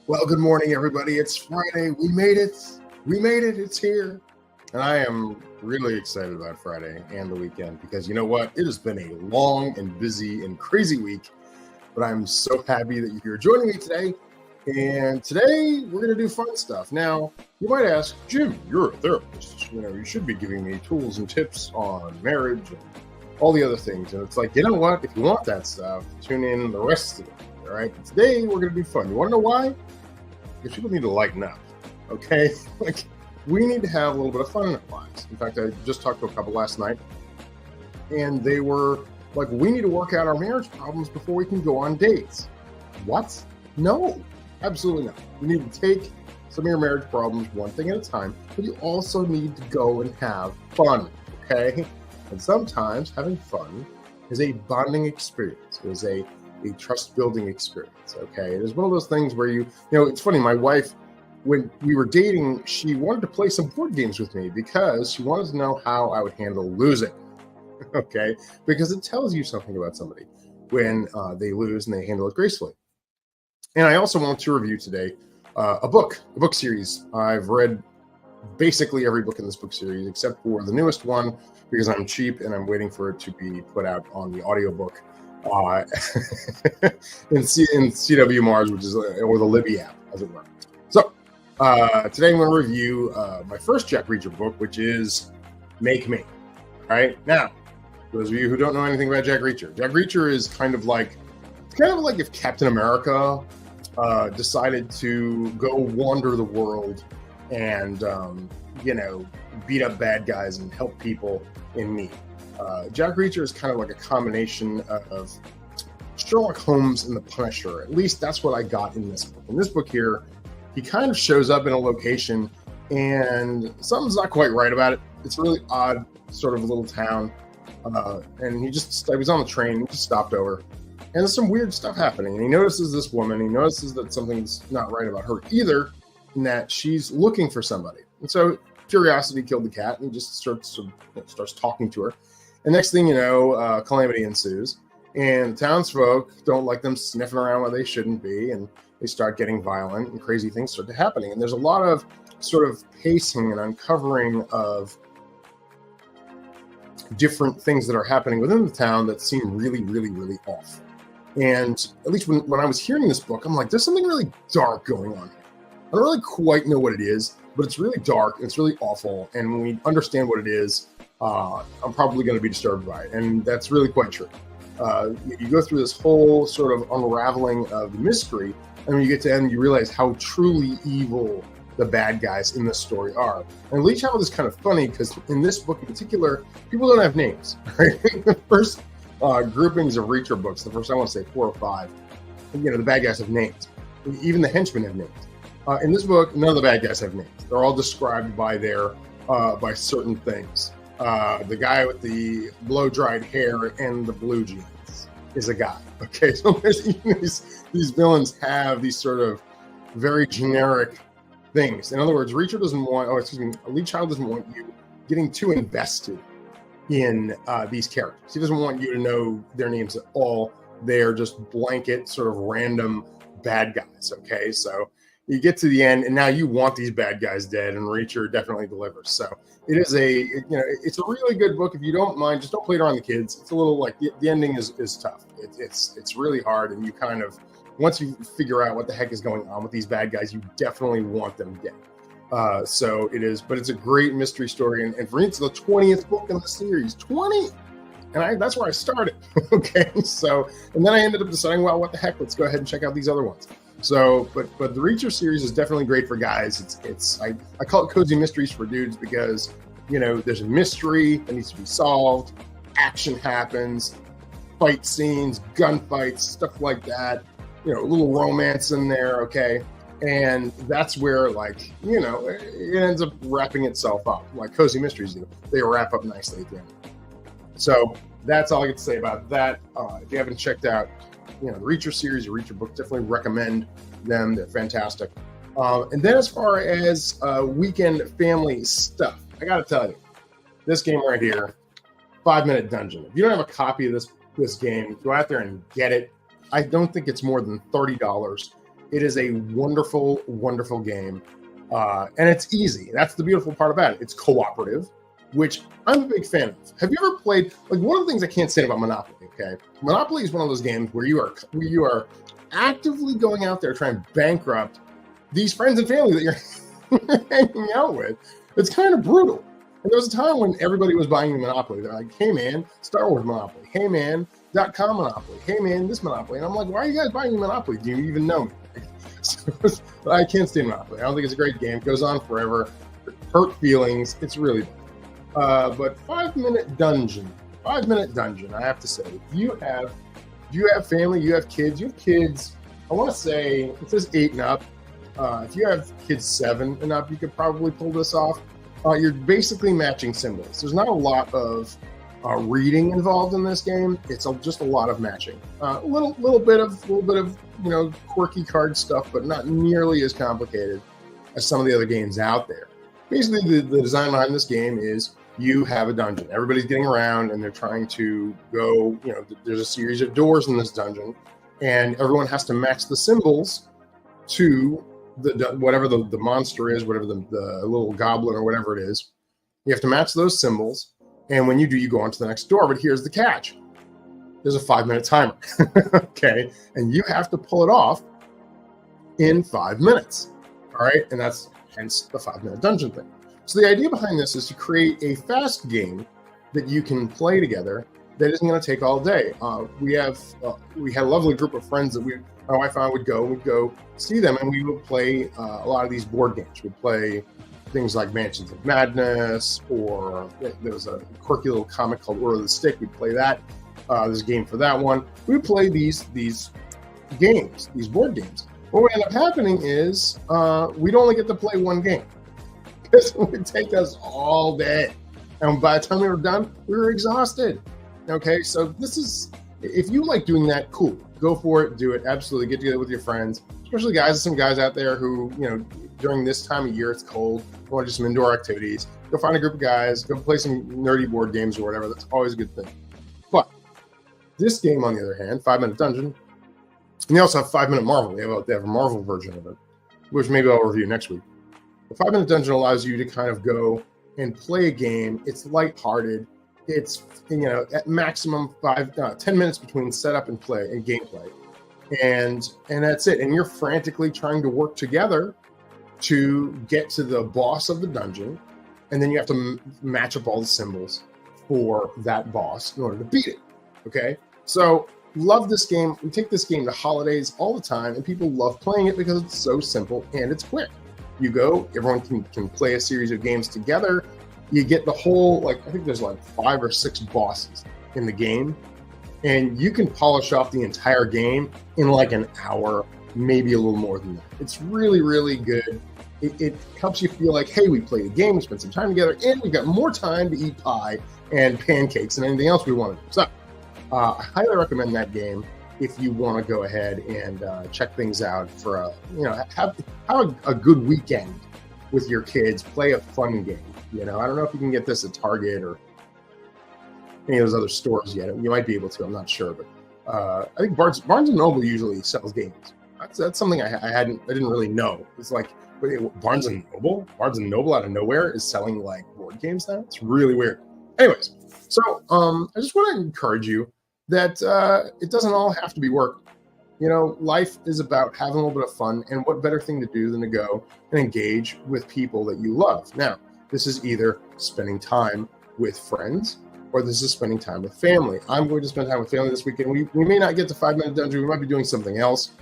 Well, good morning, everybody. It's Friday. We made it. We made it. It's here. And I am really excited about Friday and the weekend because you know what? It has been a long and busy and crazy week, but I'm so happy that you're joining me today. And today we're going to do fun stuff. Now, you might ask, Jim, you're a therapist. You know, you should be giving me tools and tips on marriage and all the other things. And it's like, you know what? If you want that stuff, tune in the rest of it. All right. But today we're going to do fun. You want to know why? Because people need to lighten up, okay? Like, we need to have a little bit of fun in our lives. In fact, I just talked to a couple last night, and they were like, we need to work out our marriage problems before we can go on dates. What? No, absolutely not. You need to take some of your marriage problems one thing at a time, but you also need to go and have fun, okay? And sometimes having fun is a bonding experience. It is a trust-building experience, okay? It is one of those things where you know, it's funny, my wife, when we were dating, she wanted to play some board games with me because she wanted to know how I would handle losing, okay? Because it tells you something about somebody when they lose and they handle it gracefully. And I also want to review today a book series. I've read basically every book in this book series except for the newest one because I'm cheap and I'm waiting for it to be put out on the audiobook in CW Mars, which is or the Libby app, as it were. So today I'm going to review my first Jack Reacher book, which is Make Me. All right, now, those of you who don't know anything about Jack Reacher is kind of like if Captain America decided to go wander the world and beat up bad guys and help people in need. Jack Reacher is kind of like a combination of Sherlock Holmes and the Punisher. At least that's what I got in this book. In this book here, he kind of shows up in a location and something's not quite right about it. It's a really odd sort of little town. And he was on the train, he just stopped over. And there's some weird stuff happening. And he notices this woman. He notices that something's not right about her either, in that she's looking for somebody. And so curiosity killed the cat, and he just starts talking to her. And next thing you know, calamity ensues, and the townsfolk don't like them sniffing around where they shouldn't be, and they start getting violent, and crazy things start happening. And there's a lot of sort of pacing and uncovering of different things that are happening within the town that seem really, really, really off. And at least when I was hearing this book, I'm like, there's something really dark going on here. I don't really quite know what it is, but it's really dark, and it's really awful. And when we understand what it is, I'm probably going to be disturbed by it. And that's really quite true. You go through this whole sort of unraveling of the mystery, and when you get to the end, you realize how truly evil the bad guys in this story are. And Lee Child is kind of funny because in this book in particular, people don't have names. Right? The first groupings of Reacher books, the first, I want to say 4 or 5, the bad guys have names. Even the henchmen have names. In this book, none of the bad guys have names. They're all described by by certain things. The guy with the blow-dried hair and the blue jeans is a guy. Okay, so these villains have these sort of very generic things. In other words, Lee Child doesn't want you getting too invested in these characters. He doesn't want you to know their names at all. They're just blanket sort of random bad guys. Okay, so you get to the end, and now you want these bad guys dead, and Reacher definitely delivers. So it is it's a really good book. If you don't mind, just don't play it around the kids. It's a little like the ending is tough. It's really hard, and you kind of, once you figure out what the heck is going on with these bad guys, you definitely want them dead. So it is, but it's a great mystery story, and for me, it's the 20th book in the series. 20, and that's where I started. Okay, so and then I ended up deciding, well, what the heck? Let's go ahead and check out these other ones. So, but the Reacher series is definitely great for guys. I call it cozy mysteries for dudes because there's a mystery that needs to be solved, action happens, fight scenes, gunfights, stuff like that. A little romance in there, okay, and that's where it ends up wrapping itself up like cozy mysteries do. They wrap up nicely at the end. So that's all I get to say about that. If you haven't checked out the Reacher series or Reacher book, definitely recommend them. They're fantastic. And then as far as weekend family stuff, I got to tell you, this game right here, 5 Minute Dungeon. If you don't have a copy of this game, go out there and get it. I don't think it's more than $30. It is a wonderful, wonderful game. And it's easy. That's the beautiful part about it. It's cooperative, which I'm a big fan of. Have you ever played, like, one of the things I can't say about Monopoly, okay? Monopoly is one of those games where you are actively going out there trying to bankrupt these friends and family that you're hanging out with. It's kind of brutal. And there was a time when everybody was buying Monopoly. They're like, hey man, Star Wars Monopoly. Hey man, .com Monopoly. Hey man, this Monopoly. And I'm like, why are you guys buying Monopoly? Do you even know me? So, I can't stand Monopoly. I don't think it's a great game. It goes on forever. Hurt feelings. It's really bad. But 5 Minute Dungeon. 5 Minute Dungeon, I have to say. If you have family, you have kids, I want to say, it says 8 and up. If you have kids 7 and up, you could probably pull this off. You're basically matching symbols. There's not a lot of reading involved in this game. It's just a lot of matching. A little bit of quirky card stuff, but not nearly as complicated as some of the other games out there. Basically, the design behind this game is you have a dungeon. Everybody's getting around and they're trying to go. There's a series of doors in this dungeon, and everyone has to match the symbols to whatever the monster is, whatever the little goblin or whatever it is. You have to match those symbols, and when you do, you go on to the next door. But here's the catch. There's a 5-minute timer, okay? And you have to pull it off in 5 minutes, all right? And that's hence the 5-minute dungeon thing. So the idea behind this is to create a fast game that you can play together that isn't going to take all day. We had a lovely group of friends that my wife and I would go see them, and we would play a lot of these board games. We'd play things like Mansions of Madness, or there was a quirky little comic called Order of the Stick. We'd play that. There's a game for that one. We would play these games, these board games. What would end up happening is we'd only get to play one game. This would take us all day. And by the time we were done, we were exhausted. Okay, so if you like doing that, cool. Go for it, do it. Absolutely. Get together with your friends, especially some guys out there who, during this time of year, it's cold, want to do some indoor activities. Go find a group of guys, go play some nerdy board games or whatever. That's always a good thing. But this game, on the other hand, 5 Minute Dungeon, and they also have 5 Minute Marvel. They have a Marvel version of it, which maybe I'll review next week. The 5 Minute Dungeon allows you to kind of go and play a game. It's lighthearted. It's, at maximum 10 minutes between setup and play and gameplay. And that's it. And you're frantically trying to work together to get to the boss of the dungeon. And then you have to match up all the symbols for that boss in order to beat it. Okay? So, love this game. We take this game to holidays all the time, and people love playing it because it's so simple and it's quick. You go, everyone can play a series of games together. You get the whole, I think there's 5 or 6 bosses in the game, and you can polish off the entire game in an hour, maybe a little more than that. It's really, really good. It helps you feel like, hey, we played a game, we spent some time together, and we've got more time to eat pie and pancakes and anything else we want to do. So I highly recommend that game if you want to go ahead and check things out for have a good weekend with your kids. Play a fun game. I don't know if you can get this at Target or any of those other stores yet. You might be able to. I'm not sure, but I think Barnes and Noble usually sells games. That's something I didn't really know. It's like, wait, Barnes and Noble out of nowhere is selling board games now. It's really weird. Anyways, so I just want to encourage you that it doesn't all have to be work. Life is about having a little bit of fun, and what better thing to do than to go and engage with people that you love. Now, this is either spending time with friends, or this is spending time with family. I'm going to spend time with family this weekend. We may not get to 5 Minute Dungeon. We might be doing something else.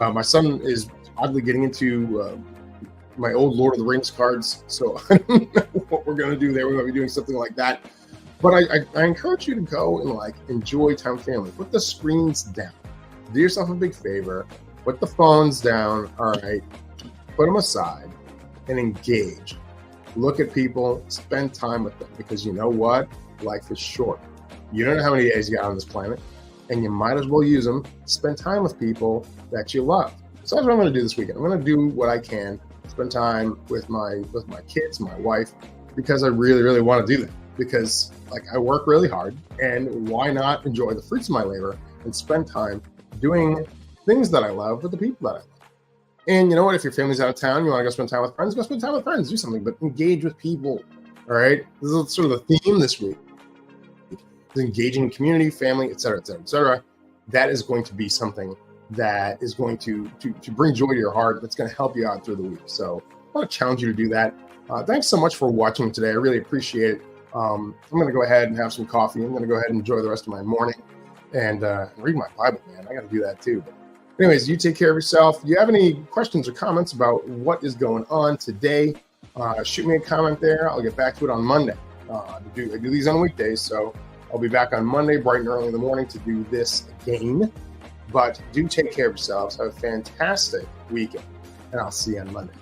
My son is oddly getting into my old Lord of the Rings cards, so I don't know what we're going to do there. We might be doing something like that. But I encourage you to go and enjoy time with family. Put the screens down. Do yourself a big favor. Put the phones down. All right. Put them aside and engage. Look at people. Spend time with them, because you know what? Life is short. You don't know how many days you got on this planet, and you might as well use them. Spend time with people that you love. So that's what I'm going to do this weekend. I'm going to do what I can. Spend time with my kids, my wife, because I really, really want to do that. Because I work really hard, and why not enjoy the fruits of my labor and spend time doing things that I love with the people that I love? And you know what? If your family's out of town, you want to go spend time with friends, go spend time with friends, do something, but engage with people. All right. This is sort of the theme this week. Engaging in community, family, et cetera, et cetera, et cetera. That is going to be something that is going to bring joy to your heart. That's going to help you out through the week. So I want to challenge you to do that. Thanks so much for watching today. I really appreciate it. I'm going to go ahead and have some coffee. I'm going to go ahead and enjoy the rest of my morning and read my Bible, man. I got to do that too. But anyways, you take care of yourself. If you have any questions or comments about what is going on today, shoot me a comment there. I'll get back to it on Monday. I do these on weekdays, so I'll be back on Monday, bright and early in the morning, to do this again. But do take care of yourselves. Have a fantastic weekend, and I'll see you on Monday.